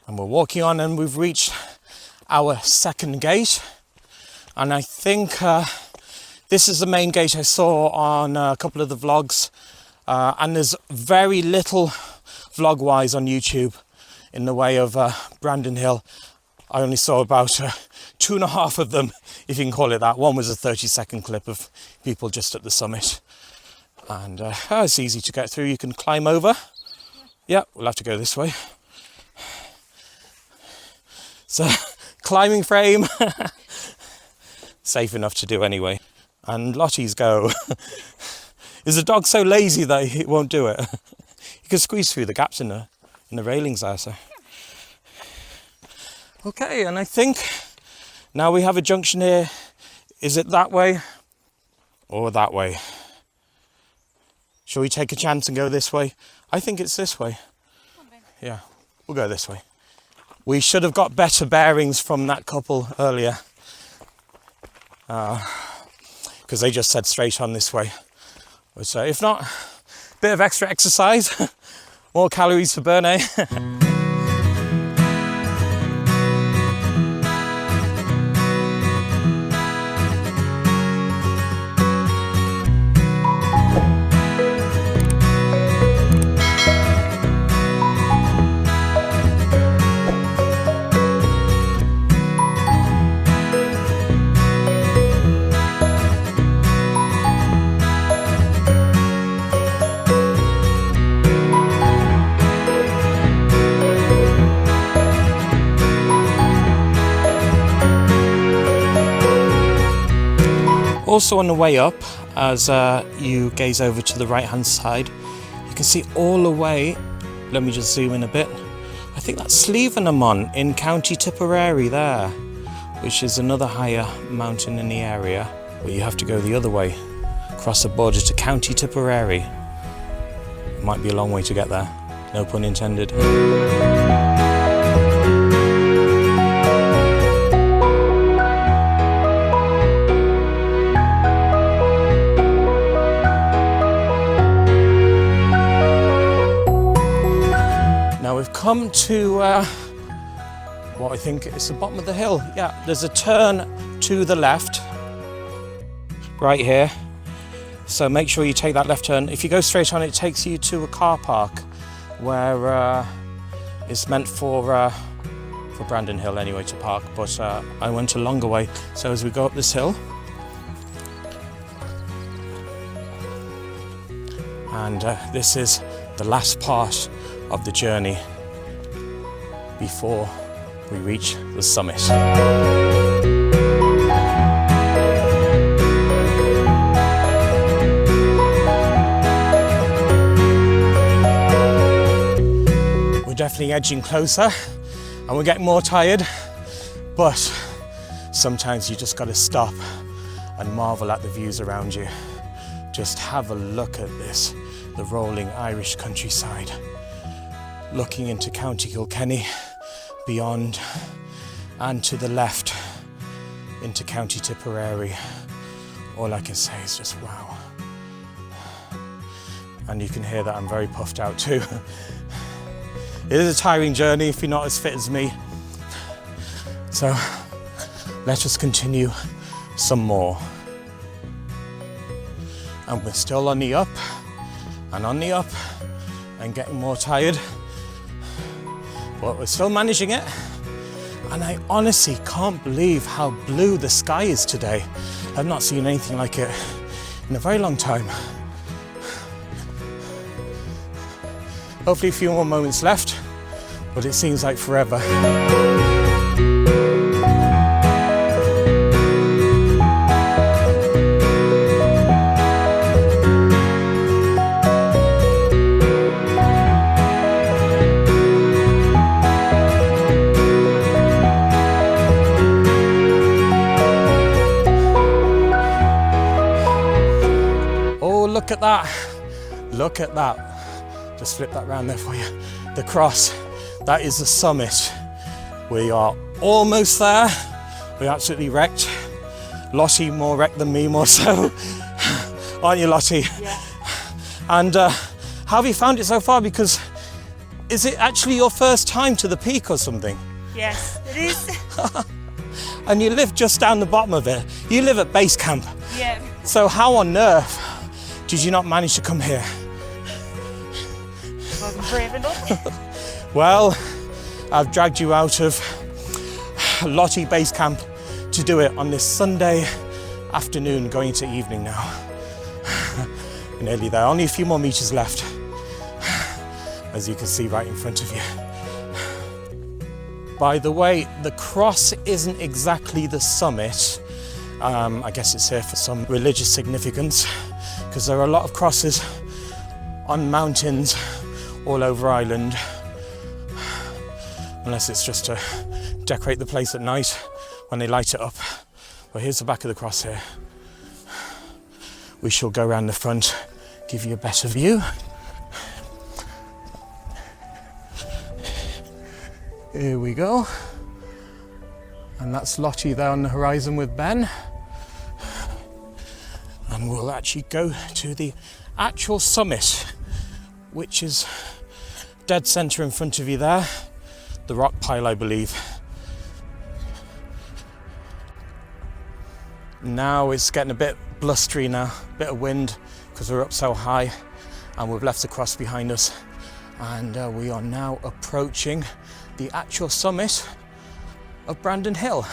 And we're walking on, and we've reached our second gate. And I think this is the main gate I saw on a couple of the vlogs. And there's very little vlog-wise on YouTube in the way of Brandon Hill. I only saw about 2.5 of them, if you can call it that. One was a 30-second clip of people just at the summit. And it's easy to get through. You can climb over. Yeah, we'll have to go this way. So, climbing frame. Safe enough to do anyway. And Lottie's go. Is the dog so lazy that he won't do it? You can squeeze through the gaps in the railings there, so. Okay, and I think now we have a junction here. Is it that way or that way? Shall we take a chance and go this way? I think it's this way. Yeah, we'll go this way. We should have got better bearings from that couple earlier. Because they just said straight on this way. So if not, a bit of extra exercise, more calories to burn, eh? Also on the way up, as you gaze over to the right hand side, you can see all the way, let me just zoom in a bit, I think that's Slievenamon in County Tipperary there, which is another higher mountain in the area, but you have to go the other way, across the border to County Tipperary. It might be a long way to get there, no pun intended. We've come to what I think is the bottom of the hill. Yeah, there's a turn to the left right here, so make sure you take that left turn. If you go straight on, it takes you to a car park where it's meant for Brandon Hill anyway to park, but I went a longer way. So as we go up this hill, and this is the last part of the journey before we reach the summit. We're definitely edging closer and we're getting more tired, but sometimes you just got to stop and marvel at the views around you. Just have a look at this, the rolling Irish countryside, looking into County Kilkenny, beyond and to the left into County Tipperary. All I can say is just wow. And you can hear that I'm very puffed out too. It is a tiring journey if you're not as fit as me. So let us continue some more. And we're still on the up and on the up and getting more tired. But we're still managing it, and I honestly can't believe how blue the sky is today. I've not seen anything like it in a very long time. Hopefully a few more moments left, but it seems like forever. Look at that, look at that. Just flip that round there for you. The cross, that is the summit. We are almost there. We're absolutely wrecked. Lottie more wrecked than me, more so. Aren't you, Lottie? Yeah. And how have you found it so far? Because Is it actually your first time to the peak or something? Yes, it is. And you live just down the bottom of it. You live at base camp. Yeah. So how on earth did you not manage to come here? I wasn't brave enough. Well, I've dragged you out of Lottie base camp to do it on this Sunday afternoon, going into evening now. We're nearly there, only a few more meters left, as you can see right in front of you. By the way, the cross isn't exactly the summit. I guess it's here for some religious significance, because there are a lot of crosses on mountains all over Ireland, unless it's just to decorate the place at night when they light it up. But here's the back of the cross here. We shall go around the front, give you a better view. Here we go. And that's Lottie there on the horizon with Ben. And we'll actually go to the actual summit, which is dead centre in front of you there. The rock pile, I believe. Now it's getting a bit blustery now, a bit of wind, because we're up so high and we've left the cross behind us. And we are now approaching the actual summit of Brandon Hill.